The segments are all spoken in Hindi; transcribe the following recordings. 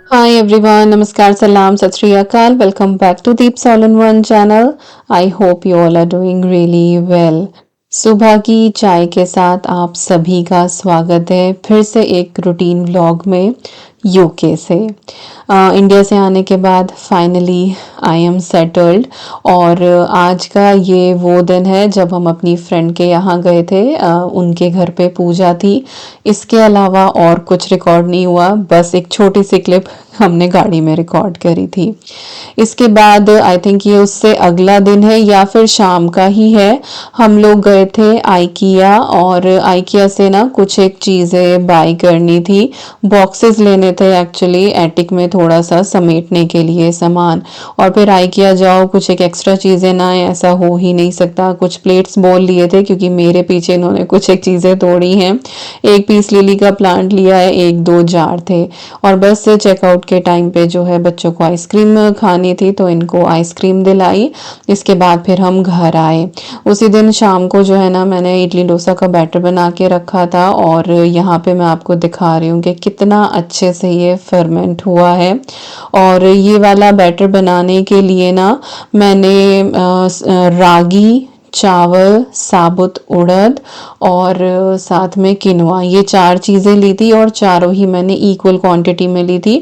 Hi everyone, Namaskar, Salam, Sat Sri Akal. Welcome back to Deep All in One channel. I hope you all are doing really well. सुबह की चाय के साथ आप सभी का स्वागत है फिर से एक रूटीन व्लॉग में यूके से। इंडिया से आने के बाद फाइनली आई एम सेटल्ड और आज का ये वो दिन है जब हम अपनी फ्रेंड के यहाँ गए थे। उनके घर पे पूजा थी। इसके अलावा और कुछ रिकॉर्ड नहीं हुआ, बस एक छोटी सी क्लिप हमने गाड़ी में रिकॉर्ड करी थी। इसके बाद आई थिंक ये उससे अगला दिन है या फिर शाम का ही है। हम लोग गए थे आइकिया और आइकिया से ना कुछ एक चीज़ें बाय करनी थी। बॉक्सेस लेने थे एक्चुअली, एटिक में थोड़ा सा समेटने के लिए सामान। और फिर आइकिया जाओ कुछ एक एक्स्ट्रा चीज़ें ना आए, ऐसा हो ही नहीं सकता। कुछ प्लेट्स बोल लिए थे क्योंकि मेरे पीछे इन्होंने कुछ एक चीज़ें तोड़ी हैं। एक पीस लिली का प्लांट लिया है, एक दो जार थे। और बस चेकआउट के टाइम पे जो है बच्चों को आइसक्रीम खानी थी तो इनको आइसक्रीम दिलाई। इसके बाद फिर हम घर आए। उसी दिन शाम को जो है ना मैंने इडली डोसा का बैटर बना के रखा था और यहाँ पे मैं आपको दिखा रही हूँ कि कितना अच्छे से ये फर्मेंट हुआ है। और ये वाला बैटर बनाने के लिए ना मैंने रागी, चावल, साबुत उड़द और साथ में किनवा, ये चार चीज़ें ली थी और चारों ही मैंने इक्वल क्वांटिटी में ली थी।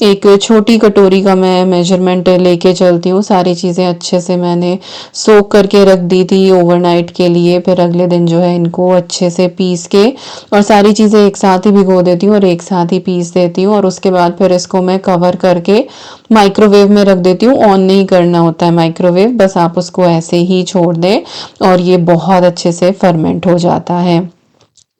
एक छोटी कटोरी का मैं मेजरमेंट लेके चलती हूँ। सारी चीज़ें अच्छे से मैंने सोक करके रख दी थी ओवरनाइट के लिए। फिर अगले दिन जो है इनको अच्छे से पीस के और सारी चीज़ें एक साथ ही भिगो देती हूँ और एक साथ ही पीस देती हूँ। और उसके बाद फिर इसको मैं कवर करके माइक्रोवेव में रख देती हूँ। ऑन नहीं करना होता है माइक्रोवेव, बस आप उसको ऐसे ही छोड़ दें और ये बहुत अच्छे से फर्मेंट हो जाता है।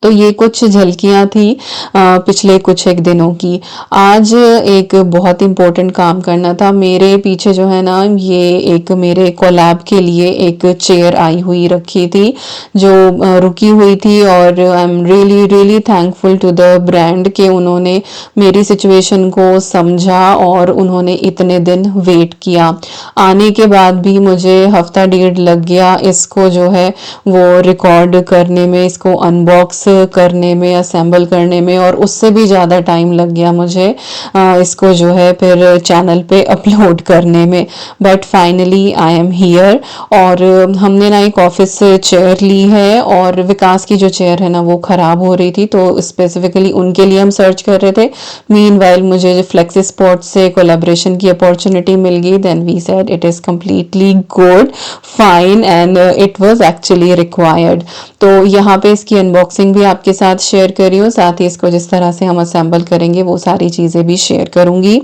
तो ये कुछ झलकियाँ थी पिछले कुछ एक दिनों की। आज एक बहुत इम्पोर्टेंट काम करना था। मेरे पीछे जो है ना ये एक मेरे कोलैब के लिए एक चेयर आई हुई रखी थी जो रुकी हुई थी। और I am really really thankful to the brand कि उन्होंने मेरी सिचुएशन को समझा और उन्होंने इतने दिन वेट किया। आने के बाद भी मुझे हफ्ता डेढ़ लग गया इसको जो है वो रिकॉर्ड करने में, इसको अनबॉक्स करने में, असेंबल करने में, और उससे भी ज़्यादा टाइम लग गया मुझे इसको जो है फिर चैनल पे अपलोड करने में। But finally I am here. और हमने ना एक ऑफिस चेयर ली है और विकास की जो चेयर है ना वो ख़राब हो रही थी तो स्पेसिफिकली उनके लिए हम सर्च कर रहे थे। मीनवाइल मुझे जो फ्लेक्सी स्पॉट से कोलेब्रेशन की अपॉर्चुनिटी मिल गई। Then we said it is completely good, fine and it was actually required. तो यहाँ पे इसकी अनबॉक्सिंग भी आपके साथ शेयर करी हूँ, साथ ही इसको जिस तरह से हम असेंबल करेंगे वो सारी चीज़ें भी शेयर करूँगी।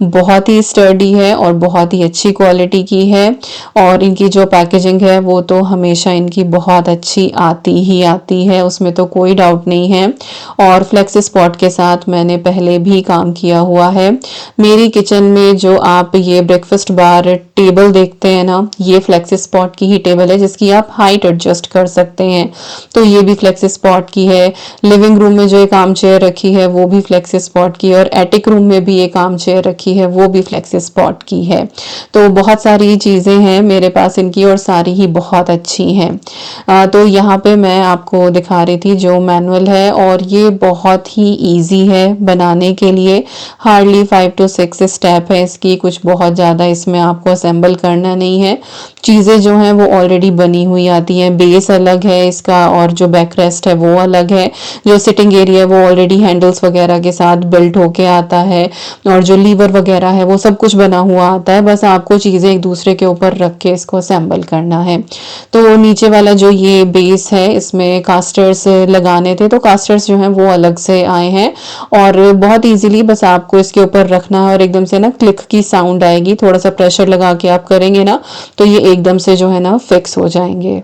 बहुत ही स्टर्डी है और बहुत ही अच्छी क्वालिटी की है। और इनकी जो पैकेजिंग है वो तो हमेशा इनकी बहुत अच्छी आती ही आती है, उसमें तो कोई डाउट नहीं है। और फ्लेक्स स्पॉट के साथ मैंने पहले भी काम किया हुआ है। मेरी किचन में जो आप ये ब्रेकफास्ट बार टेबल देखते हैं ना, ये फ्लेक्स स्पॉट की ही टेबल है जिसकी आप हाइट एडजस्ट कर सकते हैं। तो ये भी फ्लेक्स स्पॉट की है। लिविंग रूम में जो एक आर्म चेयर रखी है वो भी फ्लेक्स स्पॉट की है और एटिक रूम में भी एक आर्म चेयर रखी है वो भी फ्लेक्स स्पॉट की है। तो बहुत सारी चीज़ें हैं मेरे पास इनकी और सारी ही बहुत अच्छी हैं। तो यहाँ पे मैं आपको दिखा रही थी जो मैनुअल है और ये बहुत ही इजी है बनाने के लिए। हार्डली 5 to 6 स्टेप है इसकी, कुछ बहुत ज़्यादा इसमें आपको असेंबल करना नहीं है। चीज़ें जो हैं वो ऑलरेडी बनी हुई आती हैं। बेस अलग है इसका और जो बैक रेस्ट है वो अलग है। जो सिटिंग एरिया है वो ऑलरेडी हैंडल्स वगैरह के साथ बिल्ट होके आता है और जो लीवर वगैरह है वो सब कुछ बना हुआ आता है। बस आपको चीज़ें एक दूसरे के ऊपर रख के इसको असेंबल करना है। तो नीचे वाला जो ये बेस है इसमें कास्टर्स लगाने थे तो कास्टर्स जो हैं वो अलग से आए हैं। और बहुत इजीली बस आपको इसके ऊपर रखना है और एकदम से ना क्लिक की साउंड आएगी। थोड़ा सा प्रेशर लगा के आप करेंगे ना तो ये एकदम से जो है ना फिक्स हो जाएंगे।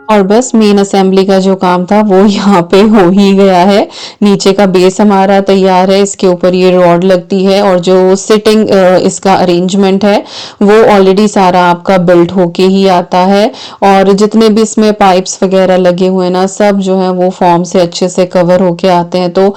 और बस मेन असेंबली का जो काम था वो यहाँ पे हो ही गया है। नीचे का बेस हमारा तैयार है, इसके ऊपर ये रॉड लगती है और जो सिटिंग इसका अरेंजमेंट है वो ऑलरेडी सारा आपका बिल्ट होके ही आता है। और जितने भी इसमें पाइप्स वगैरह लगे हुए हैं ना, सब जो है वो फॉर्म से अच्छे से कवर होके आते हैं। तो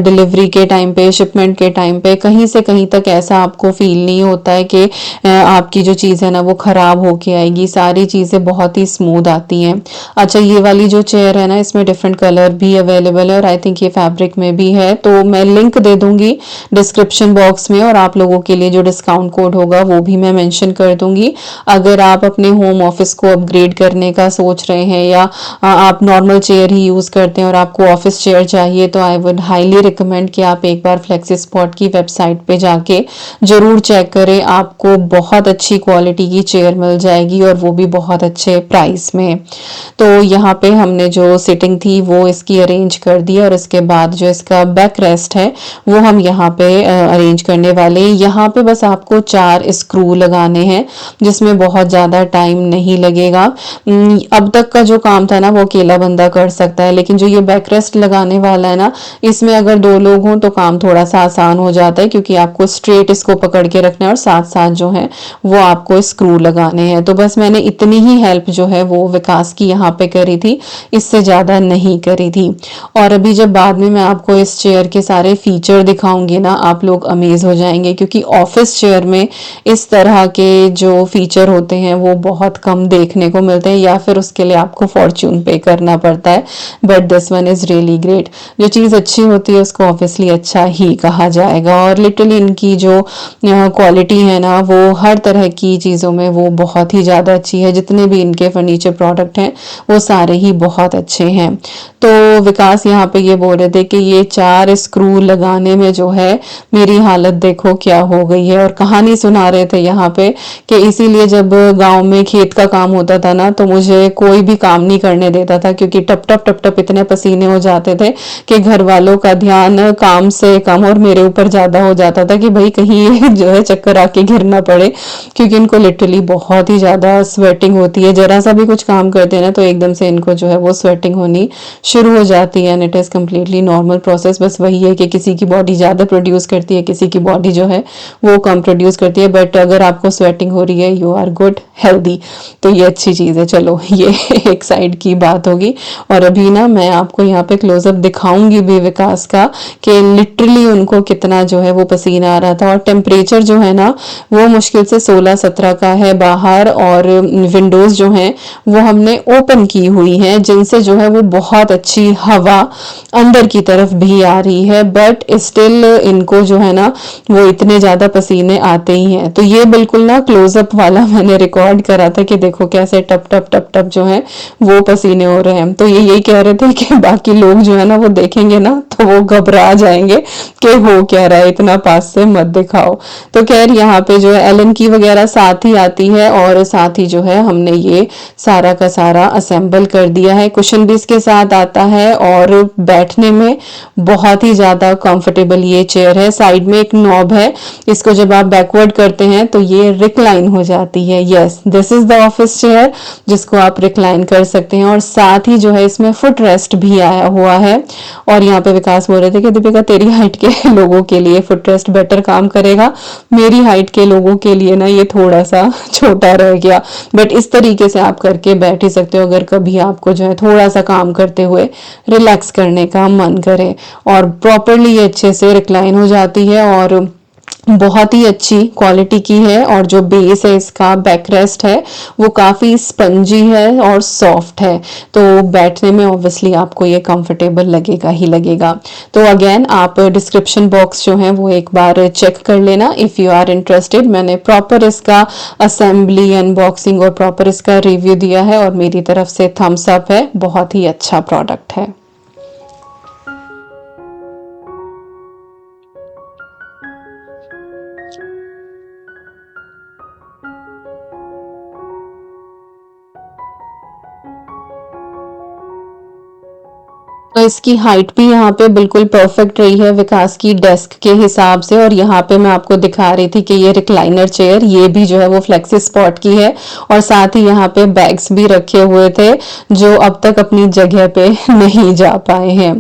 डिलीवरी के टाइम पे, शिपमेंट के टाइम पे कहीं से कहीं तक ऐसा आपको फील नहीं होता है कि आपकी जो चीज़ है ना वो ख़राब होके आएगी। सारी चीज़ें बहुत ही स्मूथ आती हैं। अच्छा, ये वाली जो चेयर है ना, इसमें डिफरेंट कलर भी अवेलेबल है और आई थिंक ये फैब्रिक में भी है। तो मैं लिंक दे दूंगी डिस्क्रिप्शन बॉक्स में, और आप लोगों के लिए जो डिस्काउंट कोड होगा वो भी मैं मेंशन कर दूंगी। अगर आप अपने होम ऑफिस को अपग्रेड करने का सोच रहे हैं, या आप नॉर्मल चेयर ही यूज़ करते हैं और आपको ऑफिस चेयर चाहिए, तो आई वुड हाईली रिकमेंड कि आप एक बार फ्लेक्सी स्पॉट की वेबसाइट पे जाके ज़रूर चेक करें। आपको बहुत अच्छी क्वालिटी की चेयर मिल जाएगी और वो भी बहुत अच्छे प्राइस में। तो यहाँ पे हमने जो सिटिंग थी वो इसकी अरेंज कर दी, और इसके बाद जो इसका बैक रेस्ट है वो हम यहाँ पे अरेंज करने वाले हैं। यहाँ पे बस आपको 4 स्क्रू लगाने हैं, जिसमें बहुत ज़्यादा टाइम नहीं लगेगा। अब तक का जो काम था ना वो अकेला बंदा कर सकता है, लेकिन जो ये बैक रेस्ट लगाने वाला है ना, इसमें अगर 2 लोग हों तो काम थोड़ा सा आसान हो जाता है, क्योंकि आपको स्ट्रेट इसको पकड़ के रखना है और साथ साथ जो है वो आपको स्क्रू लगाने हैं। तो बस मैंने इतनी ही हेल्प जो है वो विकास की यहाँ पे करी थी, इससे ज़्यादा नहीं करी थी। और अभी जब बाद में मैं आपको इस चेयर के सारे फीचर दिखाऊंगी ना, आप लोग अमेज हो जाएंगे, क्योंकि ऑफिस चेयर में इस तरह के जो फीचर होते हैं वो बहुत कम देखने को मिलते हैं, या फिर उसके लिए आपको फॉर्च्यून पे करना पड़ता है। But this one is really great. जो चीज़ अच्छी होती है उसको ऑब्वियसली अच्छा ही कहा जाएगा, और लिटरली इनकी जो क्वालिटी है ना वो हर तरह की चीज़ों में वो बहुत ही ज़्यादा अच्छी है। जितने भी इनके फर्नीचर प्रोडक्ट हैं वो सारे ही बहुत अच्छे हैं। तो विकास यहाँ पे ये बोल रहे थे कि ये 4 स्क्रू लगाने में जो है मेरी हालत देखो क्या हो गई है, और कहानी सुना रहे थे यहाँ पे कि इसीलिए जब गांव में खेत का काम होता था ना, तो मुझे कोई भी काम नहीं करने देता था, क्योंकि टप टप टप टप इतने पसीने हो जाते थे कि घर वालों का ध्यान काम से कम और मेरे ऊपर ज़्यादा हो जाता था कि भाई कहीं ये जो है चक्कर आके गिर ना पड़े, क्योंकि इनको लिटरली बहुत ही ज़्यादा स्वेटिंग होती है। जरा सा भी कुछ काम करते हैं ना तो एकदम से इनको जो है वो स्वेटिंग होनी शुरू हो जाती है, and it is completely normal process. बस वही है कि किसी की बॉडी ज़्यादा प्रोड्यूस करती है, किसी की बॉडी जो है वो कम प्रोड्यूस करती है। बट अगर आपको स्वेटिंग हो रही है, यू आर गुड हेल्दी, तो ये अच्छी चीज़ है। चलो ये एक साइड की बात होगी। और अभी ना मैं आपको यहाँ पे क्लोजअप दिखाऊंगी भी विकास का, कि लिटरली उनको कितना जो है वो पसीना आ रहा था। और टेम्परेचर जो है ना वो मुश्किल से 16-17 का है बाहर, और विंडोज़ जो हैं वो हमने ओपन की हुई हैं, जिनसे जो है वो बहुत अच्छी हवा अंदर की तरफ भी आ रही है। बट स्टिल इनको जो है ना वो इतने ज़्यादा पसीने आते ही हैं। तो ये बिल्कुल ना क्लोजअप वाला मैंने रिकॉर्ड करा था कि देखो कैसे टप टप टप टप जो है वो पसीने हो रहे हैं। तो ये यही कह रहे थे कि बाकी लोग जो है ना वो देखेंगे ना तो वो घबरा जाएंगे कि हो क्या रहा है, इतना पास से मत दिखाओ। तो खैर यहाँ पे जो है एलन की वगैरह साथ ही आती है, और साथ ही जो है हमने ये सारा का सारा असेंबल कर दिया है। कुशन भी इसके साथ आता है, और बैठने में बहुत ही ज़्यादा कंफर्टेबल ये चेयर है। साइड में एक नॉब है, इसको जब आप बैकवर्ड करते हैं तो ये रिक्लाइन हो जाती है। Yes, this is the office chair जिसको आप रिक्लाइन कर सकते हैं। और साथ ही जो है इसमें फुट रेस्ट भी आया हुआ है। और यहाँ पे विकास बोल रहे थे कि दीपिका तेरी हाइट के लोगों के लिए फुट रेस्ट बेटर काम करेगा, मेरी हाइट के लोगों के लिए ना ये थोड़ा सा छोटा रह गया। बट इस तरीके से आप करके बैठ ही सकते हो, अगर कभी आपको जो है थोड़ा सा काम करते हुए रिलैक्स करने का मन करे। और प्रॉपरली ये अच्छे से रिक्लाइन हो जाती है, और बहुत ही अच्छी क्वालिटी की है। और जो बेस है इसका, बैक रेस्ट है, वो काफ़ी स्पंजी है और सॉफ्ट है। तो बैठने में ऑब्वियसली आपको ये कंफर्टेबल लगेगा ही लगेगा। तो अगेन आप डिस्क्रिप्शन बॉक्स जो है वो एक बार चेक कर लेना इफ़ यू आर इंटरेस्टेड। मैंने प्रॉपर इसका असेंबली, अनबॉक्सिंग और प्रॉपर इसका रिव्यू दिया है, और मेरी तरफ से थम्स अप है। बहुत ही अच्छा प्रोडक्ट है। और इसकी हाइट भी यहाँ पे बिल्कुल परफेक्ट रही है विकास की डेस्क के हिसाब से। और यहाँ पे मैं आपको दिखा रही थी कि ये रिक्लाइनर चेयर, ये भी जो है वो फ्लेक्सी स्पॉट की है, और साथ ही यहाँ पे बैग्स भी रखे हुए थे जो अब तक अपनी जगह पे नहीं जा पाए हैं।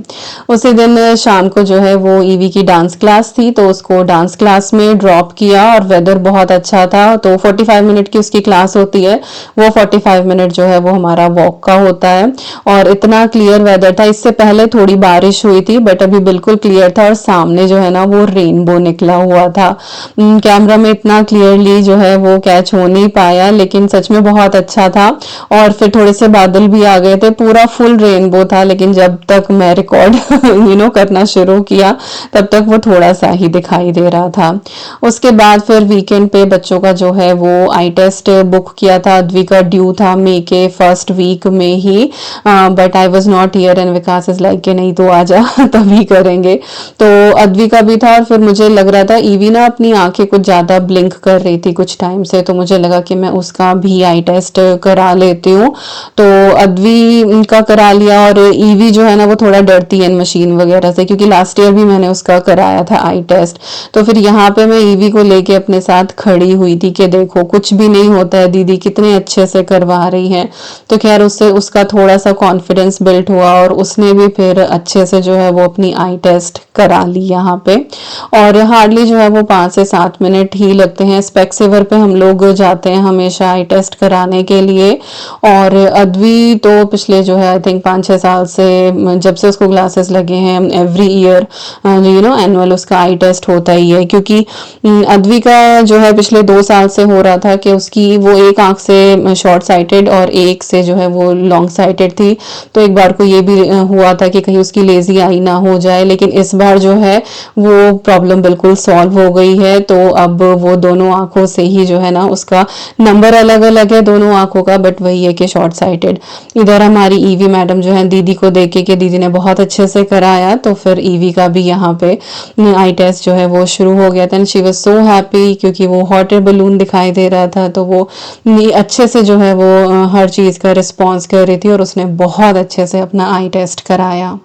उसी दिन शाम को जो है वो ईवी की डांस क्लास थी, तो उसको डांस क्लास में ड्रॉप किया, और वेदर बहुत अच्छा था। तो 45 मिनट की उसकी क्लास होती है, वो 45 मिनट जो है वो हमारा वॉक का होता है। और इतना क्लियर वेदर था, इससे पहले थोड़ी बारिश हुई थी बट अभी बिल्कुल क्लियर था, और सामने जो है ना वो रेनबो निकला हुआ था। कैमरा में इतना क्लियरली जो है वो कैच हो नहीं पाया, लेकिन सच में बहुत अच्छा था। और फिर थोड़े से बादल भी आ गए थे, पूरा फुल रेनबो था, लेकिन जब तक मैं रिकॉर्ड करना शुरू किया तब तक वो थोड़ा सा ही दिखाई दे रहा था। उसके बाद फिर वीकेंड पे बच्चों का जो है वो आई टेस्ट बुक किया था। अद्वी का ड्यू था मई के फर्स्ट वीक में ही, but I was not here and Vikas is like कि नहीं तो आ जा तभी करेंगे। तो अद्वी का भी था, और फिर मुझे लग रहा था ईवी ना अपनी आंखें कुछ ज़्यादा ब्लिंक कर रही थी कुछ टाइम से, तो मुझे लगा कि मैं उसका भी आई टेस्ट करा लेती हूँ। तो अद्वी का करा लिया, और ईवी जो है ना वो थोड़ा डरती है मशीन वगैरह से, क्योंकि लास्ट ईयर भी मैंने उसका कराया था आई टेस्ट। तो फिर यहाँ पे मैं ईवी को लेके अपने साथ खड़ी हुई थी कि देखो कुछ भी नहीं होता है, दीदी कितने अच्छे से करवा रही है। तो खैर उससे उसका थोड़ा सा कॉन्फिडेंस बिल्ट हुआ, और उसने भी फिर अच्छे से जो है वो अपनी आई टेस्ट करा ली यहाँ पे। और हार्डली जो है वो 5 से 7 मिनट ही लगते हैं। स्पेक्सेवर पे हम लोग जाते हैं हमेशा आई टेस्ट कराने के लिए। और अद्वी तो पिछले जो है आई थिंक 5-6 साल से, जब से उसको ग्लासेस लगे हैं, एवरी ईयर एनुअल उसका आई टेस्ट होता ही है। क्योंकि अद्वी का जो है पिछले 2 साल से हो रहा था कि उसकी वो एक आंख से शॉर्ट साइटेड और एक से जो है वो लॉन्ग साइटेड थी। तो एक बार को ये भी हुआ था कि कहीं उसकी लेजी आई ना हो जाए, लेकिन इस बार जो है वो प्रॉब्लम बिल्कुल सॉल्व हो गई है। तो अब वो दोनों आंखों से ही जो है ना उसका नंबर अलग अलग है दोनों आंखों का, बट वही है कि शॉर्ट साइटेड। इधर हमारी ईवी मैडम जो है दीदी को देखे कि दीदी ने बहुत अच्छे से कराया, तो फिर ईवी का भी यहाँ पे आई टेस्ट जो है वो शुरू हो गया था। And she was so happy, क्योंकि वो हॉट एयर बलून दिखाई दे रहा था, तो वो अच्छे से जो है वो हर चीज़ का रिस्पॉन्स कर रही थी, और उसने बहुत अच्छे से अपना आई टेस्ट कराया।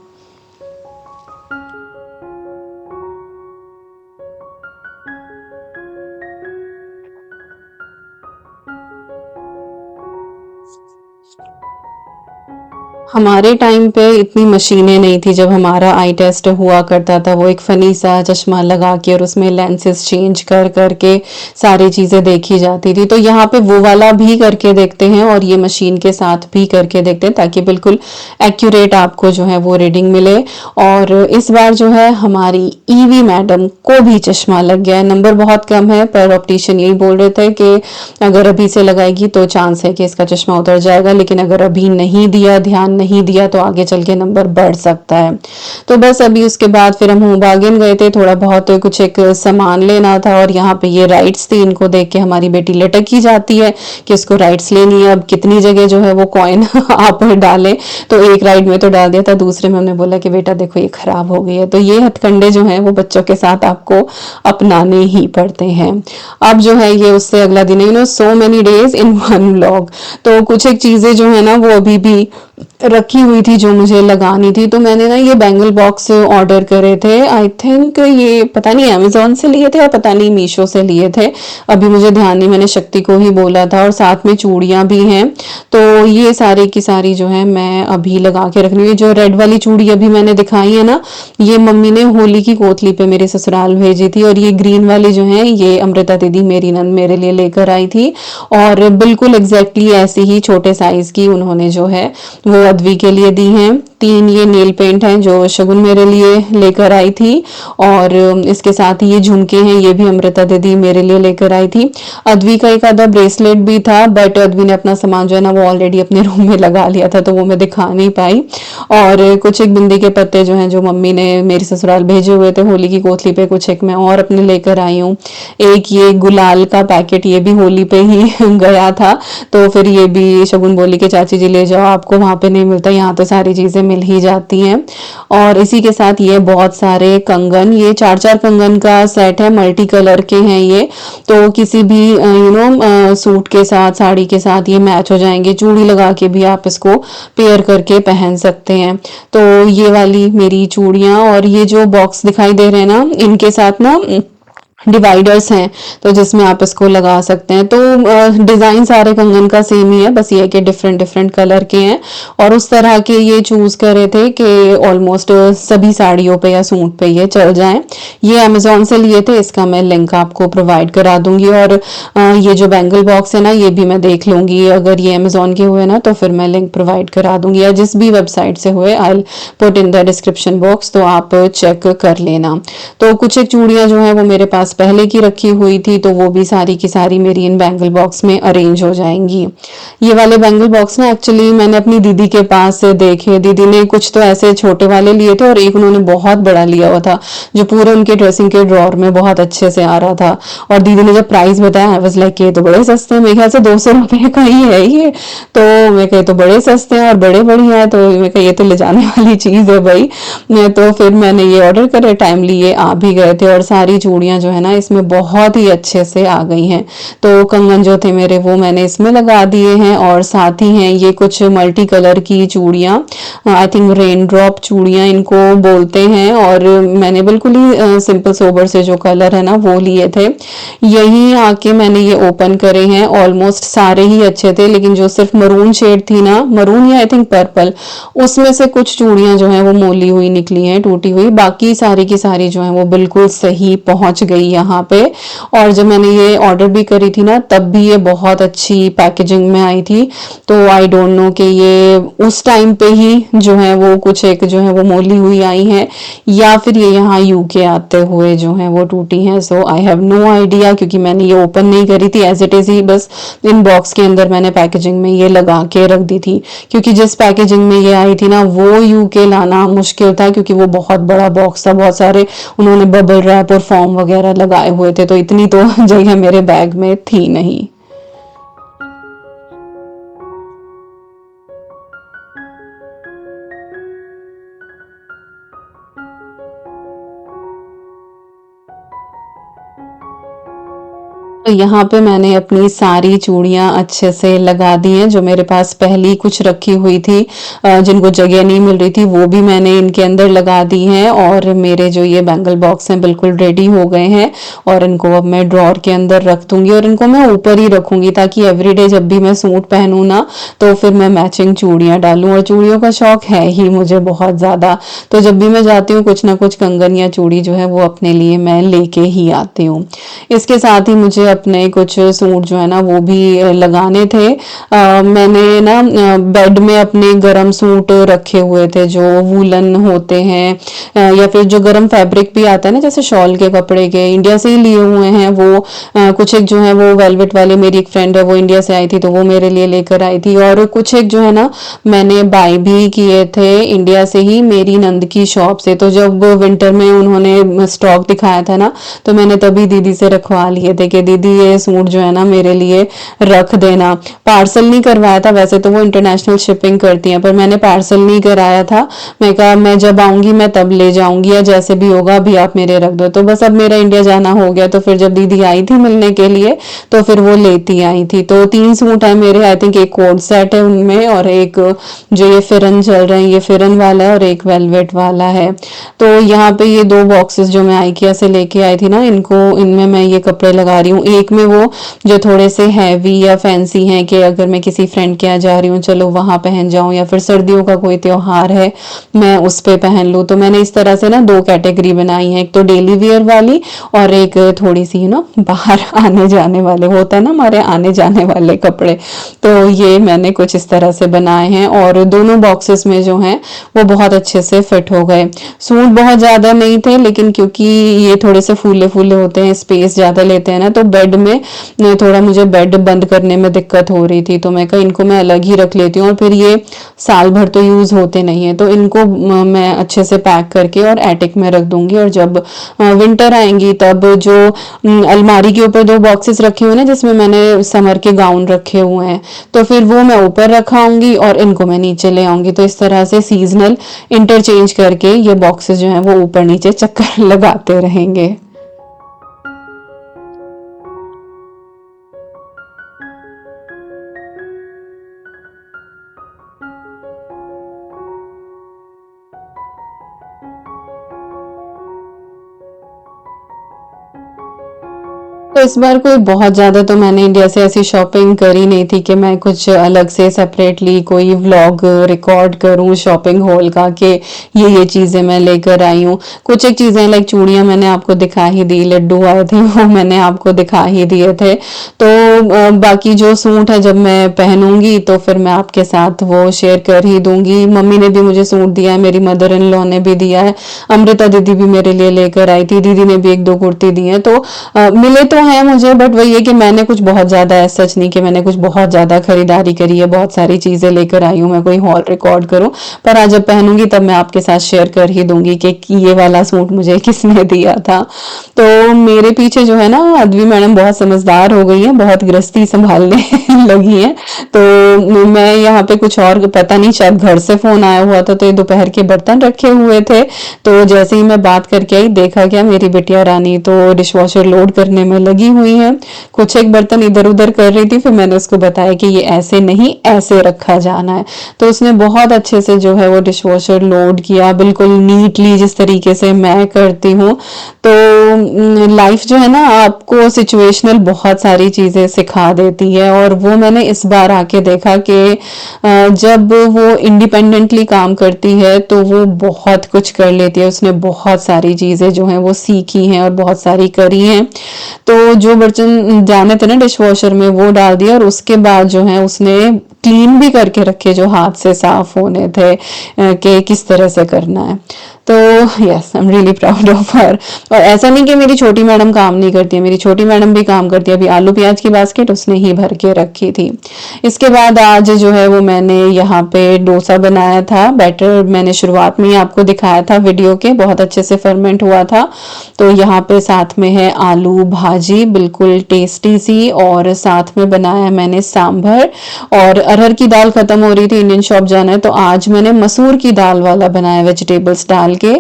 हमारे टाइम पे इतनी मशीनें नहीं थी जब हमारा आई टेस्ट हुआ करता था। वो एक फनी सा चश्मा लगा के और उसमें लेंसेज चेंज कर करके सारी चीज़ें देखी जाती थी। तो यहाँ पे वो वाला भी करके देखते हैं, और ये मशीन के साथ भी करके देखते हैं, ताकि बिल्कुल एक्यूरेट आपको जो है वो रीडिंग मिले। और इस बार जो है हमारी ईवी मैडम को भी चश्मा लग गया है। नंबर बहुत कम है, पर ऑप्टिशियन यही बोल रहे थे कि अगर अभी से लगाएगी तो चांस है कि इसका चश्मा उतर जाएगा, लेकिन अगर अभी नहीं दिया, ध्यान नहीं दिया, तो आगे चल के नंबर बढ़ सकता है। तो बस अभी उसके बाद फिर हम होबागिन गए थे, थोड़ा बहुत कुछ एक सामान लेना था, और यहाँ पे ये राइड्स थी। इनको देख के हमारी बेटी लटक ही जाती है कि उसको राइड्स लेनी है। अब कितनी जगह जो है वो कॉइन आप डालें, तो एक राइड में तो डाल दिया था, दूसरे में हमने बोला कि बेटा देखो ये खराब हो गई है। तो ये हथकंडे जो हैं वो बच्चों के साथ आपको अपनाने ही पड़ते हैं। अब जो है ये उससे अगला दिन, so many days in one vlog. तो कुछ एक चीजें जो है ना वो अभी भी रखी हुई थी जो मुझे लगानी थी। तो मैंने ना ये बैंगल बॉक्स ऑर्डर करे थे, आई थिंक ये पता नहीं अमेजोन से लिए थे या पता नहीं मीशो से लिए थे, अभी मुझे ध्यान नहीं, मैंने शक्ति को ही बोला था। और साथ में चूड़ियां भी हैं, तो ये सारी की सारी जो है मैं अभी लगा के रखनी है। जो रेड वाली चूड़ी अभी मैंने दिखाई है ना, ये मम्मी ने होली की कोतली पे मेरे ससुराल भेजी थी, और ये ग्रीन वाली जो है ये अमृता दीदी मेरी नंद मेरे लिए लेकर आई थी, और बिल्कुल एग्जैक्टली ऐसी ही छोटे साइज की उन्होंने जो है वो अद्वी के लिए दी हैं। 3 ये नेल पेंट हैं जो शगुन मेरे लिए लेकर आई थी, और इसके साथ ही ये झुमके हैं, ये भी अमृता दीदी मेरे लिए लेकर आई थी। अद्वी का एक आधा ब्रेसलेट भी था, बट अद्वी ने अपना सामान जो है ना वो ऑलरेडी अपने रूम में लगा लिया था, तो वो मैं दिखा नहीं पाई। और कुछ एक बिंदी के पत्ते जो हैं जो मम्मी ने मेरे ससुराल भेजे हुए थे होली की कोतली पे, कुछ एक मैं और अपने लेकर आई हूँ। एक ये गुलाल का पैकेट, ये भी होली पे ही गया था, तो फिर ये भी शगुन बोली कि चाची जी ले जाओ, आपको वहां पे नहीं मिलता, यहाँ तो सारी चीज़ें मिल ही जाती हैं। और इसी के साथ ये बहुत सारे कंगन, ये 4-4 कंगन का सेट है, मल्टी कलर के हैं ये। तो किसी भी सूट के साथ, साड़ी के साथ ये मैच हो जाएंगे। चूड़ी लगा के भी आप इसको पेयर करके पहन सकते हैं। तो ये वाली मेरी चूड़ियाँ और ये जो बॉक्स दिखाई दे रहे हैं ना, इनके साथ ना डिवाइडर्स हैं, तो जिसमें आप इसको लगा सकते हैं। तो डिज़ाइन सारे कंगन का सेम ही है, बस ये है कि डिफरेंट डिफरेंट कलर के हैं। और उस तरह के ये चूज़ करे थे कि ऑलमोस्ट सभी साड़ियों पे या सूट पे ये चल जाएं। ये अमेजोन से लिए थे, इसका मैं लिंक आपको प्रोवाइड करा दूंगी। और ये जो बैंगल बॉक्स है ना, ये भी मैं देख लूंगी, अगर ये अमेजोन के हुए ना तो फिर मैं लिंक प्रोवाइड करा दूंगी, या जिस भी वेबसाइट से हुए I put in the description box, तो आप चेक कर लेना। तो कुछ एक चूड़ियाँ जो है वो मेरे पास पहले की रखी हुई थी, तो वो भी सारी की सारी मेरी इन बैंगल बॉक्स में अरेंज हो जाएंगी। ये वाले बैंगल बॉक्स ना एक्चुअली मैंने अपनी दीदी के पास से देखे। दीदी ने कुछ तो ऐसे छोटे वाले लिए थे और एक उन्होंने बहुत बड़ा लिया हुआ था, जो पूरे उनके ड्रेसिंग के ड्रॉर में बहुत अच्छे से आ रहा था। और दीदी ने जब प्राइस बताया, आई वाज लाइक ये तो बड़े सस्ते हैं, मेरे ख्याल से 200 रुपये का ही है ये। तो मैं कहे तो बड़े सस्ते हैं और बड़े बढ़िया है, तो मैं कहा ये तो ले जाने वाली चीज़ है भाई। तो फिर मैंने ये ऑर्डर करे, टाइमली ये आ भी गए थे। और सारी चूड़ियाँ जो है ना इसमें बहुत ही अच्छे से आ गई हैं। तो कंगन जो थे मेरे वो मैंने इसमें लगा दिए हैं। और साथ ही हैं ये कुछ मल्टी कलर की चूड़ियाँ, आई थिंक रेन ड्रॉप चूड़ियाँ इनको बोलते हैं। और मैंने बिल्कुल ही सिंपल सोबर से जो कलर है ना वो लिए थे। यहीं आके मैंने ये ओपन करे हैं, ऑलमोस्ट सारे ही अच्छे थे, लेकिन जो सिर्फ मरून शेड थी ना, मरून या आई थिंक पर्पल, उसमें से कुछ चूड़ियाँ जो हैं वो मोली हुई निकली हैं, टूटी हुई। बाकी सारी की सारी जो है वो बिल्कुल सही पहुंच गई यहाँ पे। और जब मैंने ये ऑर्डर भी करी थी ना, तब भी ये बहुत अच्छी पैकेजिंग में आई थी। तो आई डोंट नो कि ये उस टाइम पे ही जो है वो कुछ एक जो है वो मोली हुई आई है, या फिर ये यहाँ यूके आते हुए जो है वो टूटी हैं। सो आई हैव नो आइडिया, क्योंकि मैंने ये ओपन नहीं करी थी, एज इट इज ही बस इन बॉक्स के अंदर मैंने पैकेजिंग में ये लगा के रख दी थी। क्योंकि जिस पैकेजिंग में ये आई थी ना, वो यूके लाना मुश्किल था, क्योंकि वो बहुत बड़ा बॉक्स था, बहुत सारे उन्होंने बबल रैप और फॉर्म वगैरह लगाए हुए थे, तो इतनी तो जगह मेरे बैग में थी नहीं। तो यहाँ पे मैंने अपनी सारी चूड़ियाँ अच्छे से लगा दी हैं, जो मेरे पास पहली कुछ रखी हुई थी, जिनको जगह नहीं मिल रही थी, वो भी मैंने इनके अंदर लगा दी हैं। और मेरे जो ये बैंगल बॉक्स हैं बिल्कुल रेडी हो गए हैं। और इनको अब मैं ड्रॉर के अंदर रख दूंगी, और इनको मैं ऊपर ही रखूंगी, ताकि एवरीडे जब भी मैं सूट पहनूँ ना, तो फिर मैं मैचिंग चूड़ियाँ डालूँ। और चूड़ियों का शौक है ही मुझे बहुत ज़्यादा, तो जब भी मैं जाती हूँ कुछ ना कुछ कंगन या चूड़ी जो है वो अपने लिए मैं लेके ही आती हूँ। इसके साथ ही मुझे अपने कुछ सूट जो है ना वो भी लगाने थे। मैंने ना बेड में अपने गरम सूट रखे हुए थे, जो वूलन होते हैं, या फिर जो गरम फैब्रिक भी आता है ना, जैसे शॉल के कपड़े के, इंडिया से ही लिए हुए हैं वो। कुछ एक जो है वो वेलवेट वाले, मेरी एक फ्रेंड है वो इंडिया से आई थी, तो वो मेरे लिए लेकर आई थी। और कुछ एक जो है ना मैंने बाय भी किए थे इंडिया से ही, मेरी नंद की शॉप से। तो जब विंटर में उन्होंने स्टॉक दिखाया था ना, तो मैंने तभी दीदी से रखवा लिए थे कि दीदी ये सूट जो है ना मेरे लिए रख देना। पार्सल नहीं करवाया था, वैसे तो वो इंटरनेशनल शिपिंग करती हैं, पर मैंने पार्सल नहीं कराया था। मैं कहा मैं जब आऊंगी मैं तब ले जाऊंगी, या जैसे भी होगा अभी आप मेरे रख दो। तो बस अब मेरा इंडिया जाना हो गया, तो फिर जब दीदी आई थी मिलने के लिए, तो फिर वो लेती आई थी। तो 3 सूट है मेरे, आई थिंक एक कोट सेट है उनमें, और एक जो ये फिरन चल रहे हैं ये फिरन वाला है, और एक वेलवेट वाला है। तो यहाँ पे ये 2 बॉक्सेस जो मैं आइकिया से लेके आई थी ना, इनको इनमें मैं ये कपड़े लगा रही हूँ। एक में वो जो थोड़े से हैवी या फैंसी हैं, कि अगर मैं किसी फ्रेंड के यहाँ जा रही हूँ चलो वहां पहन जाऊं, या फिर सर्दियों का कोई त्योहार है मैं उस पे पहन लूँ। तो मैंने इस तरह से ना 2 कैटेगरी बनाई है, एक तो डेली वियर वाली, और एक थोड़ी सी बाहर आने जाने वाले, होता है ना हमारे आने जाने वाले कपड़े। तो ये मैंने कुछ इस तरह से बनाए हैं, और दोनों बॉक्सेस में जो हैं वो बहुत अच्छे से फिट हो गए। सूट बहुत ज़्यादा नहीं थे, लेकिन क्योंकि ये थोड़े से फूले फूले होते हैं, स्पेस ज़्यादा लेते हैं ना, तो बेड में थोड़ा मुझे बेड बंद करने में दिक्कत हो रही थी, तो मैं कहा इनको मैं अलग ही रख लेती हूँ और फिर ये साल भर तो यूज़ होते नहीं है, तो इनको मैं अच्छे से पैक करके और एटिक में रख दूंगी। और जब विंटर आएंगी तब जो अलमारी के ऊपर दो बॉक्सेस रखे हुए हैं ना जिसमें मैंने समर के गाउन रखे हुए हैं, तो फिर वो मैं ऊपर रखाऊंगी और इनको मैं नीचे ले आऊंगी। तो इस तरह से सीजनल इंटरचेंज करके ये बॉक्सेस जो हैं वो ऊपर नीचे चक्कर लगाते रहेंगे। तो इस बार कोई बहुत ज़्यादा तो मैंने इंडिया से ऐसी शॉपिंग करी नहीं थी कि मैं कुछ अलग से सेपरेटली कोई व्लॉग रिकॉर्ड करूं शॉपिंग हॉल का कि ये चीज़ें मैं लेकर आई हूँ। कुछ एक चीज़ें लाइक चूड़ियाँ मैंने आपको दिखा ही दी, लड्डू आए थे वो मैंने आपको दिखा ही दिए थे। तो बाकी जो सूट है जब मैं पहनूंगी तो फिर मैं आपके साथ वो शेयर कर ही दूंगी। मम्मी ने भी मुझे सूट दिया है, मेरी मदर इन लॉ ने भी दिया है, अमृता दीदी भी मेरे लिए लेकर आई थी, दीदी ने भी एक दो कुर्ती दी है। तो मिले तो हैं मुझे, बट वही है कि मैंने कुछ बहुत ज़्यादा ऐसा सच नहीं कि मैंने कुछ बहुत ज़्यादा खरीदारी करी है, बहुत सारी चीज़ें लेकर आई हूँ मैं कोई हॉल रिकॉर्ड करूँ। पर आज जब पहनूंगी तब मैं आपके साथ शेयर कर ही दूंगी कि ये वाला सूट मुझे किसने दिया था। तो मेरे पीछे जो है ना अदवी मैडम बहुत समझदार हो गई है, बहुत गृहस्थी संभालने लगी है। तो मैं यहाँ पे कुछ और पता नहीं, शायद घर से फोन आया हुआ था, तो ये दोपहर के बर्तन रखे हुए थे। तो जैसे ही मैं बात करके आई देखा क्या मेरी बिटिया रानी तो डिशवॉशर लोड करने में लगी हुई है, कुछ एक बर्तन इधर उधर कर रही थी। फिर मैंने उसको बताया कि ये ऐसे नहीं ऐसे रखा जाना है, तो उसने बहुत अच्छे से जो है वो डिशवॉशर लोड किया, बिल्कुल नीटली जिस तरीके से मैं करती हूँ। तो लाइफ जो है ना आपको सिचुएशनल बहुत सारी चीज़ें सिखा देती है, और वो मैंने इस बार आके देखा कि जब वो इंडिपेंडेंटली काम करती है तो वो बहुत कुछ कर लेती है। उसने बहुत सारी चीज़ें जो हैं वो सीखी हैं और बहुत सारी करी हैं। तो जो बर्तन जाने थे ना डिशवॉशर में वो डाल दिया, और उसके बाद जो है उसने क्लीन भी करके रखे जो हाथ से साफ होने थे कि किस तरह से करना है। तो yes I am really proud of her. और ऐसा नहीं कि मेरी छोटी मैडम काम नहीं करती है, मेरी छोटी मैडम भी काम करती है। अभी आलू प्याज की बास्केट उसने ही भर के रखी थी। इसके बाद आज जो है वो मैंने यहाँ पे डोसा बनाया था। बैटर मैंने शुरुआत में ही आपको दिखाया था वीडियो के, बहुत अच्छे से फर्मेंट हुआ था। तो यहाँ पे साथ में है आलू भाजी बिल्कुल टेस्टी सी, और साथ में बनाया मैंने सांभर। और अरहर की दाल खत्म हो रही थी, इंडियन शॉप जाना है, तो आज मैंने मसूर की दाल वाला बनाया वेजिटेबल्स डाल के।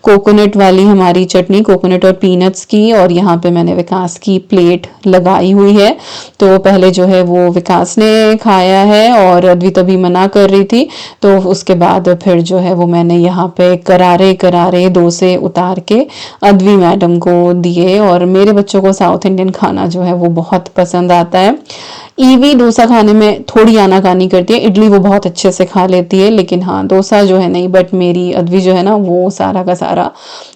कोकोनट वाली हमारी चटनी, कोकोनट और पीनट्स की। और यहाँ पे मैंने विकास की प्लेट लगाई हुई है। तो पहले जो है वो विकास ने खाया है और अद्वित अभी मना कर रही थी, तो उसके बाद फिर जो है वो मैंने यहाँ पे करारे करारे डोसे उतार के अद्वी मैडम को दिए। और मेरे बच्चों को साउथ इंडियन खाना जो है वो बहुत पसंद आता है। ईवी डोसा खाने में थोड़ी आनाकानी करती है, इडली वो बहुत अच्छे से खा लेती है, लेकिन हाँ डोसा जो है नहीं। बट मेरी अद्वी जो है ना वो सारा का सारा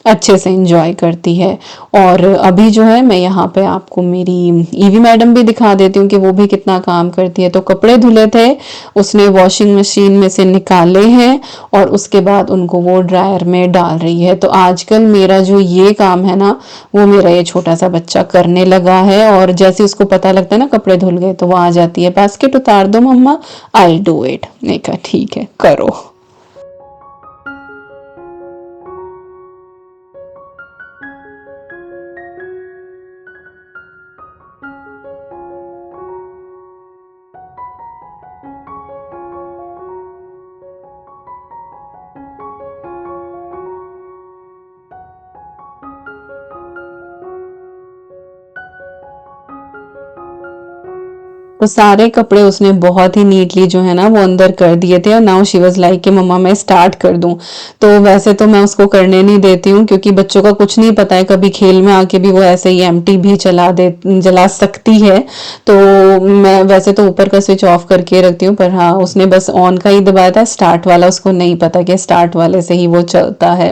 अच्छे से इंजॉय करती है। और अभी जो है मैं यहाँ पे आपको मेरी ईवी मैडम भी दिखा देती हूँ कि वो भी कितना काम करती है। तो कपड़े धुले थे, उसने वॉशिंग मशीन में से निकाले हैं और उसके बाद उनको वो ड्रायर में डाल रही है। तो आजकल मेरा जो ये काम है ना वो मेरा ये छोटा सा बच्चा करने लगा है। और जैसे उसको पता लगता है ना कपड़े धुल गए तो वो आ जाती है, बास्केट उतार दो मम्मा, आई डू इट। नहीं कहा ठीक है करो। तो सारे कपड़े उसने बहुत ही नीटली जो है ना वो अंदर कर दिए थे। और नाउ शी वाज लाइक कि मम्मा मैं स्टार्ट कर दूं। तो वैसे तो मैं उसको करने नहीं देती हूँ क्योंकि बच्चों का कुछ नहीं पता है, कभी खेल में आके भी वो ऐसे ही एम्प्टी भी जला सकती है। तो मैं वैसे तो ऊपर का स्विच ऑफ करके रखती हूँ, पर हाँ उसने बस ऑन का ही दबाया था, स्टार्ट वाला उसको नहीं पता कि स्टार्ट वाले से ही वो चलता है।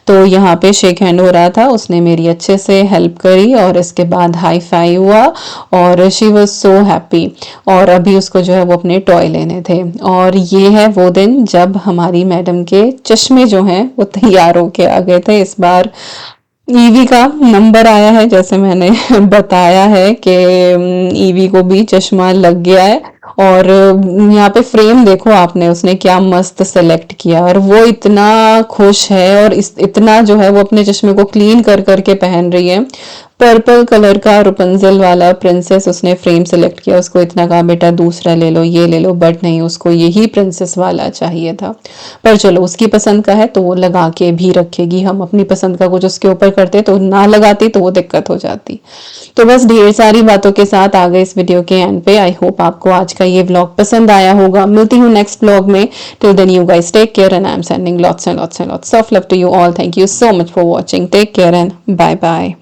तो यहाँ पे शेक हैंड हो रहा था, उसने मेरी अच्छे से हेल्प करी और इसके बाद हाई फाई हुआ और शी वॉज सो हैप्पी। और अभी उसको जो है वो अपने टॉय लेने थे। और ये है वो दिन जब हमारी मैडम के चश्मे जो हैं वो तैयार होके आ गए थे। इस बार ईवी का नंबर आया है, जैसे मैंने बताया है कि ईवी को भी चश्मा लग गया है। और यहाँ पे फ्रेम देखो आपने, उसने क्या मस्त सेलेक्ट किया, और वो इतना खुश है, और इतना जो है वो अपने चश्मे को क्लीन कर करके पहन रही है। पर्पल कलर का रुपंजल वाला प्रिंसेस उसने फ्रेम सेलेक्ट किया, उसको इतना कहा बेटा दूसरा ले लो, ये ले लो, बट नहीं, उसको यही प्रिंसेस वाला चाहिए था। पर चलो, उसकी पसंद का है तो वो लगा के भी रखेगी। हम अपनी पसंद का कुछ उसके ऊपर करते तो ना लगाती तो वो दिक्कत हो जाती। तो बस ढेर सारी बातों के साथ आ गए इस वीडियो के एंड पे। आई होप आपको आज का ये व्लॉग पसंद आया होगा। मिलती हूँ नेक्स्ट व्लॉग में। Till then you guys take care and I am sending lots and lots and lots of love to you all. Thank you so much for watching. Take care and bye bye.